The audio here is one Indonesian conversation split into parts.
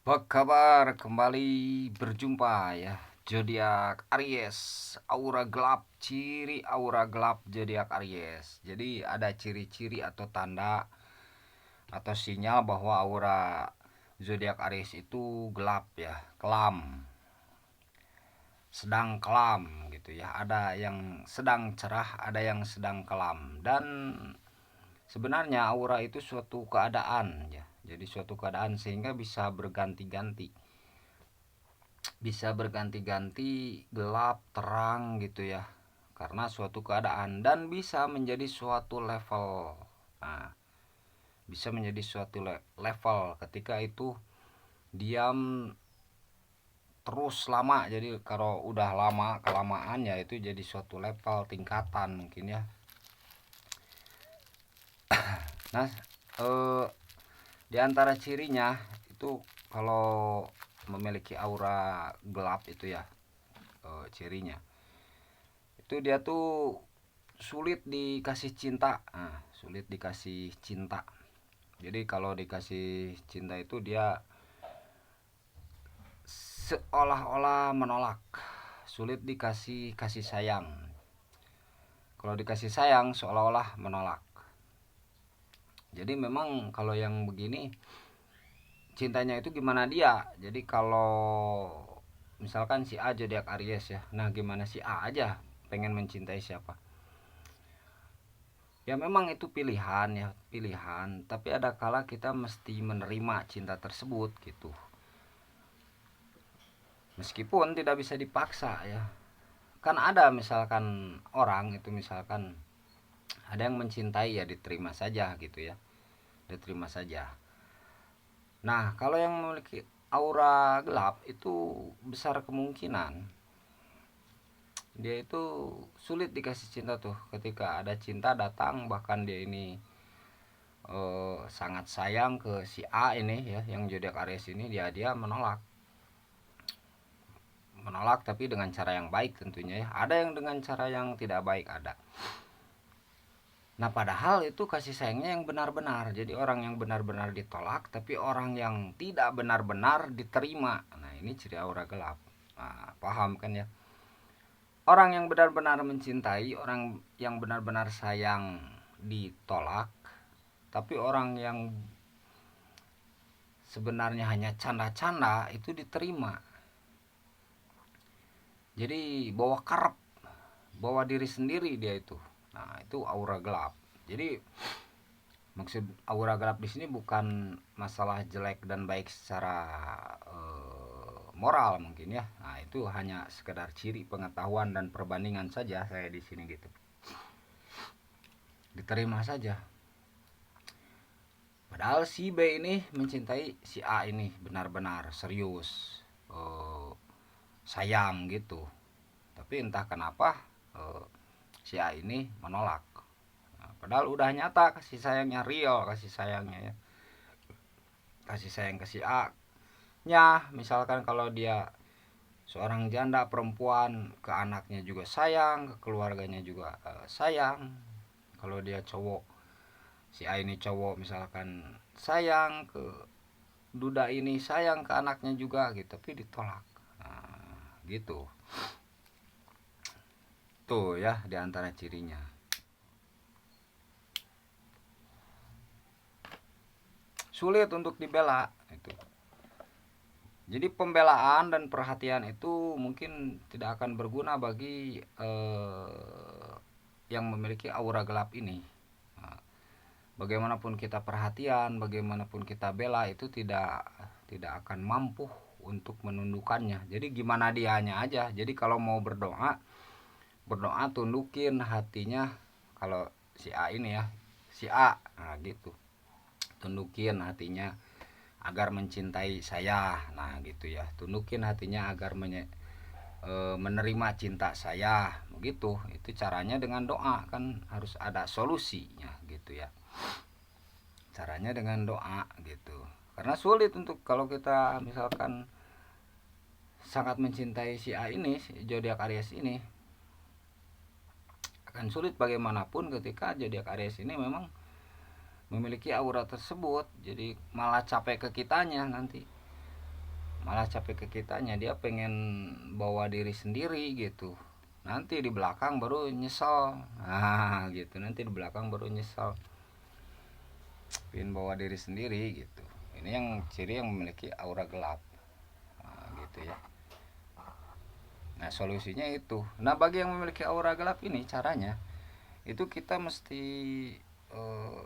Apa kabar? Kembali berjumpa ya. Zodiak Aries, aura gelap, ciri aura gelap zodiak Aries. Jadi ada ciri-ciri atau tanda atau sinyal bahwa aura zodiak Aries itu gelap ya, kelam, sedang kelam gitu ya. Ada yang sedang cerah, ada yang sedang kelam, dan sebenarnya aura itu suatu keadaan ya. Jadi suatu keadaan sehingga bisa berganti-ganti, bisa berganti-ganti, gelap terang gitu ya, karena suatu keadaan, dan bisa menjadi suatu level. Nah, bisa menjadi suatu level ketika itu diam terus lama. Jadi kalau udah lama kelamaan ya itu jadi suatu level tingkatan mungkin ya. Nah, eh, di antara cirinya itu kalau memiliki aura gelap itu ya, cirinya itu dia tuh sulit dikasih cinta. Nah, sulit dikasih cinta. Jadi kalau dikasih cinta itu dia seolah-olah menolak, sulit dikasih kasih sayang. Kalau dikasih sayang seolah-olah menolak. Jadi memang kalau yang begini cintanya itu gimana dia. Jadi kalau misalkan si A zodiak Aries ya, nah gimana si A aja pengen mencintai siapa. Ya memang itu pilihan ya, pilihan, tapi ada kala kita mesti menerima cinta tersebut gitu, meskipun tidak bisa dipaksa ya. Kan ada misalkan orang itu, misalkan ada yang mencintai ya diterima saja gitu ya, diterima saja. Nah kalau yang memiliki aura gelap itu besar kemungkinan dia itu sulit dikasih cinta tuh. Ketika ada cinta datang, bahkan dia ini sangat sayang ke si A ini ya, yang zodiak Aries ini, dia menolak. Menolak tapi dengan cara yang baik tentunya ya. Ada yang dengan cara yang tidak baik, ada. Nah padahal itu kasih sayangnya yang benar-benar. Jadi orang yang benar-benar ditolak, tapi orang yang tidak benar-benar diterima. Nah ini ciri aura gelap. Nah, paham kan ya? Orang yang benar-benar mencintai, orang yang benar-benar sayang ditolak, tapi orang yang sebenarnya hanya canda-canda itu diterima. Jadi bawa karep, bawa diri sendiri dia itu. Nah itu aura gelap. Jadi maksud aura gelap di sini bukan masalah jelek dan baik secara moral mungkin ya. Nah itu hanya sekedar ciri pengetahuan dan perbandingan saja saya di sini gitu. Diterima saja. Padahal si B ini mencintai si A ini benar-benar serius, eh, sayang gitu. Tapi entah kenapa si A ini menolak. Nah, padahal udah nyata kasih sayangnya, real kasih sayangnya ya. Kasih sayang ke si A nya, misalkan kalau dia seorang janda perempuan, ke anaknya juga sayang, ke keluarganya juga sayang. Kalau dia cowok, si A ini cowok misalkan, sayang ke duda ini, sayang ke anaknya juga gitu, tapi ditolak. Nah, gitu tuh ya diantara cirinya. Sulit untuk dibela itu. Jadi pembelaan dan perhatian itu mungkin tidak akan berguna bagi yang memiliki aura gelap ini. Nah, bagaimanapun kita perhatian, bagaimanapun kita bela, itu tidak akan mampu untuk menundukkannya. Jadi gimana dianya aja. Jadi kalau mau berdoa, berdoa tundukin hatinya. Kalau si A ini ya, si A, nah gitu, tundukin hatinya agar mencintai saya. Nah gitu ya, tundukin hatinya agar menerima cinta saya, begitu. Itu caranya dengan doa, kan harus ada solusinya gitu ya. Caranya dengan doa gitu. Karena sulit untuk, kalau kita misalkan sangat mencintai si A ini, si zodiak Aries ini, akan sulit bagaimanapun ketika zodiak Aries ini memang memiliki aura tersebut. Jadi malah capek ke kitanya nanti. malah capek ke kitanya, dia pengen bawa diri sendiri gitu, nanti di belakang baru nyesel. Nah gitu, nanti di belakang baru nyesel, pengen bawa diri sendiri gitu. Ini yang ciri yang memiliki aura gelap. Nah, gitu ya. Nah solusinya itu, nah bagi yang memiliki aura gelap ini caranya itu kita mesti eh,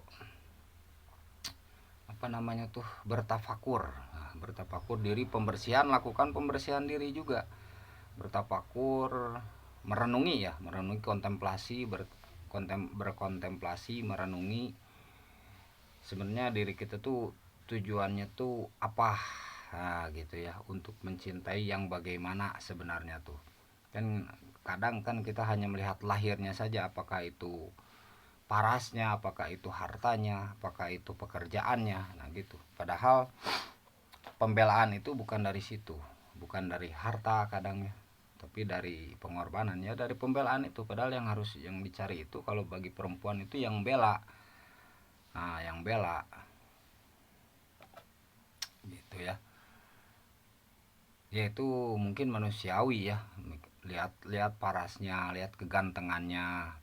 apa namanya tuh, bertafakur. Nah, bertafakur diri, pembersihan, lakukan pembersihan diri juga, bertafakur, merenungi ya, merenungi, kontemplasi, berkontemplasi, merenungi sebenarnya diri kita tuh tujuannya tuh apa. Nah, gitu ya, untuk mencintai yang bagaimana sebenarnya tuh. Kan kadang kan kita hanya melihat lahirnya saja, apakah itu parasnya, apakah itu hartanya, apakah itu pekerjaannya. Nah, gitu. Padahal pembelaan itu bukan dari situ, bukan dari harta kadangnya, tapi dari pengorbanan ya, dari pembelaan itu. Padahal yang harus yang dicari itu kalau bagi perempuan itu yang bela. Nah, yang bela gitu ya. Ya itu mungkin manusiawi ya. Lihat parasnya, lihat kegantengannya,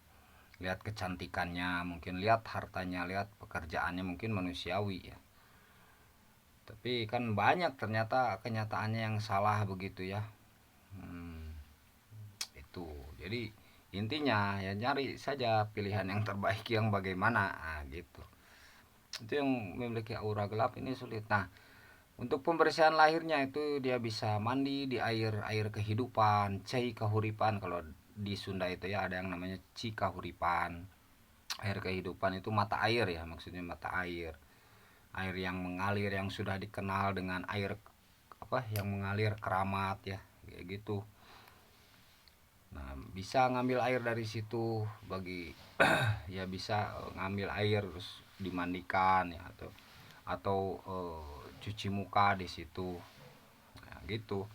lihat kecantikannya, mungkin lihat hartanya, lihat pekerjaannya, mungkin manusiawi ya. Tapi kan banyak ternyata kenyataannya yang salah begitu ya. Hmm, itu. Jadi intinya ya nyari saja pilihan yang terbaik yang bagaimana. Nah, gitu. Itu yang memiliki aura gelap ini sulit. Nah, untuk pembersihan lahirnya itu dia bisa mandi di air kehidupan, cai kahuripan. Kalau di Sunda itu ya ada yang namanya ci kahuripan. Air kehidupan itu mata air ya, maksudnya mata air. Air yang mengalir, yang sudah dikenal dengan air apa yang mengalir keramat ya, kayak gitu. Nah, bisa ngambil air dari situ bagi ya, bisa ngambil air terus dimandikan ya, atau cuci muka di situ. Nah, gitu.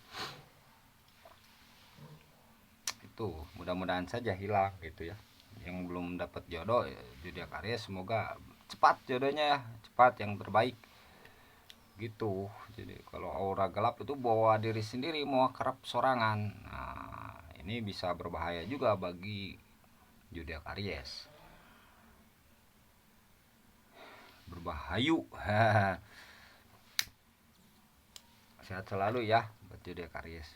Itu mudah-mudahan saja hilang gitu ya. Yang belum dapat jodoh ya, zodiak Aries semoga cepat jodohnya ya, cepat yang terbaik gitu. Jadi kalau aura gelap itu bawa diri sendiri, mau kerap sorangan. Nah, ini bisa berbahaya juga bagi zodiak Aries. Berbahayu. Sehat selalu ya buat zodiak Aries.